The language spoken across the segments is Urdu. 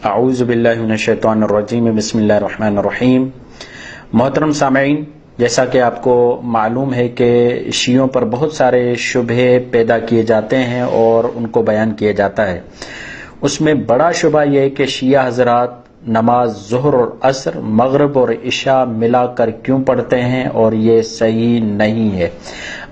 اعوذ باللہ من الشیطان الرجیم بسم اللہ الرحمن الرحیم۔ محترم سامعین، جیسا کہ آپ کو معلوم ہے کہ شیعوں پر بہت سارے شبہے پیدا کیے جاتے ہیں اور ان کو بیان کیا جاتا ہے۔ اس میں بڑا شبہ یہ ہے کہ شیعہ حضرات نماز ظہر اور عصر، مغرب اور عشاء ملا کر کیوں پڑھتے ہیں، اور یہ صحیح نہیں ہے۔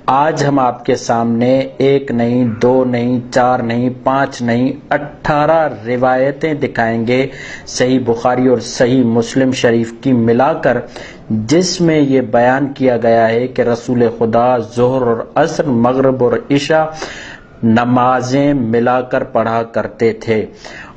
آج ہم آپ کے سامنے ایک نہیں، دو نہیں، چار نہیں، پانچ نہیں، 18 روایتیں دکھائیں گے صحیح بخاری اور صحیح مسلم شریف کی ملا کر، جس میں یہ بیان کیا گیا ہے کہ رسول خدا ظہر اور عصر، مغرب اور عشاء نمازیں ملا کر پڑھا کرتے تھے۔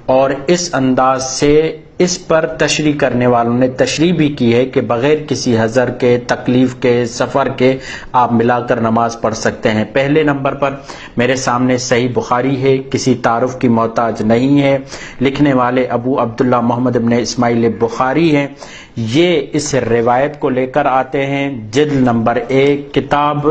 اور اس انداز سے اس پر تشریح کرنے والوں نے تشریح بھی کی ہے کہ بغیر کسی حذر کے، تکلیف کے، سفر کے آپ ملا کر نماز پڑھ سکتے ہیں۔ پہلے نمبر پر میرے سامنے صحیح بخاری ہے، کسی تعارف کی محتاج نہیں ہے، لکھنے والے ابو عبداللہ محمد ابن اسماعیل بخاری ہیں۔ یہ اس روایت کو لے کر آتے ہیں جلد نمبر 1 کتاب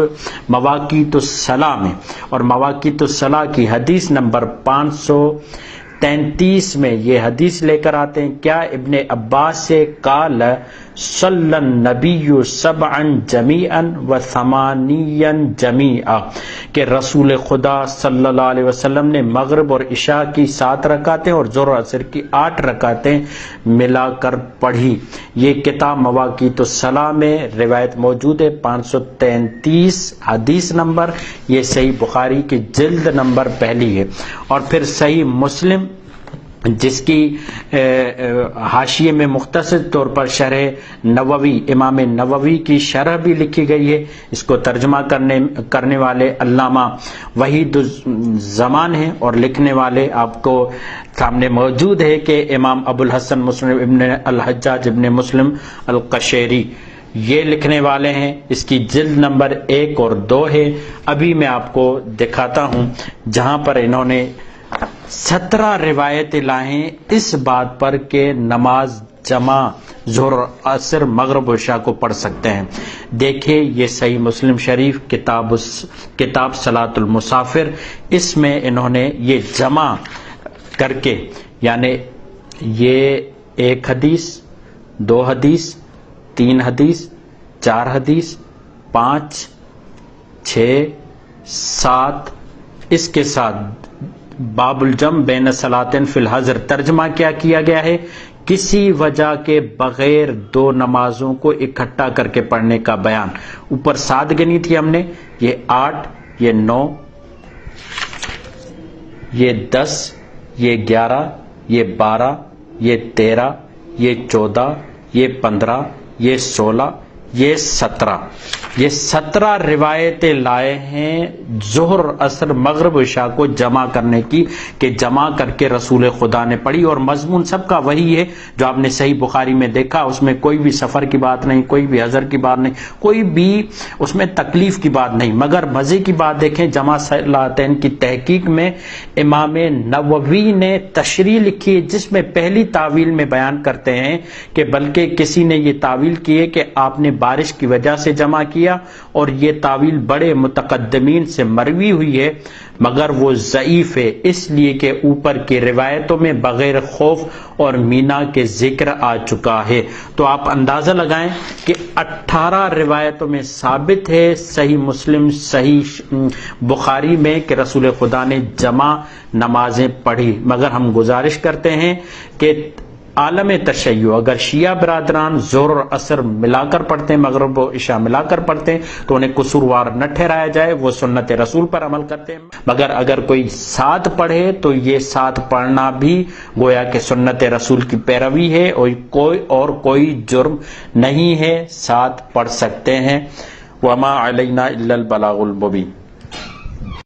مواقیت الصلاۃ میں، اور مواقیت الصلاۃ کی حدیث نمبر 533 میں یہ حدیث لے کر آتے ہیں۔ کیا ابن عباس سے قال صلی النبی سبعا جمیعا و ثمانیا جمیعا، کہ رسول خدا صلی اللہ علیہ وسلم نے مغرب اور عشاء کی 7 رکعتیں اور ظہر و عصر کی 8 رکعتیں ملا کر پڑھی۔ یہ کتاب مواقیت الصلاۃ میں روایت موجود ہے، 533 حدیث نمبر، یہ صحیح بخاری کی جلد نمبر 1 ہے۔ اور پھر صحیح مسلم، جس کی حاشیے میں مختصر طور پر شرح نووی، امام نووی کی شرح بھی لکھی گئی ہے۔ اس کو ترجمہ کرنے والے علامہ وحید الزمان ہیں، اور لکھنے والے آپ کو سامنے موجود ہے کہ امام ابو الحسن مسلم ابن الحجاج ابن مسلم القشیری، یہ لکھنے والے ہیں۔ اس کی جلد نمبر 1 اور 2 ہے۔ ابھی میں آپ کو دکھاتا ہوں جہاں پر انہوں نے 17 روایتیں لائیں اس بات پر کہ نماز جمع ظہر عصر مغرب و عشاء کو پڑھ سکتے ہیں۔ دیکھیں یہ صحیح مسلم شریف کتاب صلاۃ المسافر، اس میں انہوں نے یہ جمع کر کے، یعنی یہ 1 حدیث، 2 حدیث، 3 حدیث، 4 حدیث، 5، 6، 7، اس کے ساتھ باب الجم بین صلاتین فی الحضر ترجمہ کیا گیا ہے، کسی وجہ کے بغیر 2 نمازوں کو اکٹھا کر کے پڑھنے کا بیان۔ اوپر 7 گنی تھی ہم نے، یہ 8، یہ 9، یہ 10، یہ 11، یہ 12، یہ 13، یہ 14، یہ 15، یہ 16، یہ 17، یہ 17 روایتیں لائے ہیں ظہر عصر مغرب عشاء کو جمع کرنے کی، کہ جمع کر کے رسول خدا نے پڑھی، اور مضمون سب کا وہی ہے جو آپ نے صحیح بخاری میں دیکھا۔ اس میں کوئی بھی سفر کی بات نہیں، کوئی بھی حضر کی بات نہیں، کوئی بھی اس میں تکلیف کی بات نہیں۔ مگر مزے کی بات دیکھیں، جمع صلاتین کی تحقیق میں امام نووی نے تشریح لکھی ہے، جس میں پہلی تعویل میں بیان کرتے ہیں کہ بلکہ کسی نے یہ تعویل کی ہے کہ آپ نے بارش کی وجہ سے جمع کیا، اور یہ تعویل بڑے متقدمین سے مروی ہوئی ہے، مگر وہ ضعیف ہے، اس لیے کہ اوپر کی روایتوں میں بغیر خوف اور مینا کے ذکر آ چکا ہے۔ تو آپ اندازہ لگائیں کہ 18 روایتوں میں ثابت ہے صحیح مسلم، صحیح بخاری میں کہ رسول خدا نے جمع نمازیں پڑھی۔ مگر ہم گزارش کرتے ہیں کہ عالم تشیع اگر شیعہ برادران ظہر اور عصر ملا کر پڑھتے ہیں، مغرب و عشاء ملا کر پڑھتے ہیں، تو انہیں قصوروار نہ ٹھہرایا جائے، وہ سنت رسول پر عمل کرتے ہیں۔ مگر اگر کوئی 7 پڑھے تو یہ 7 پڑھنا بھی گویا کہ سنت رسول کی پیروی ہے، اور کوئی جرم نہیں ہے، 7 پڑھ سکتے ہیں۔ وما علینا الا البلاغ المبین۔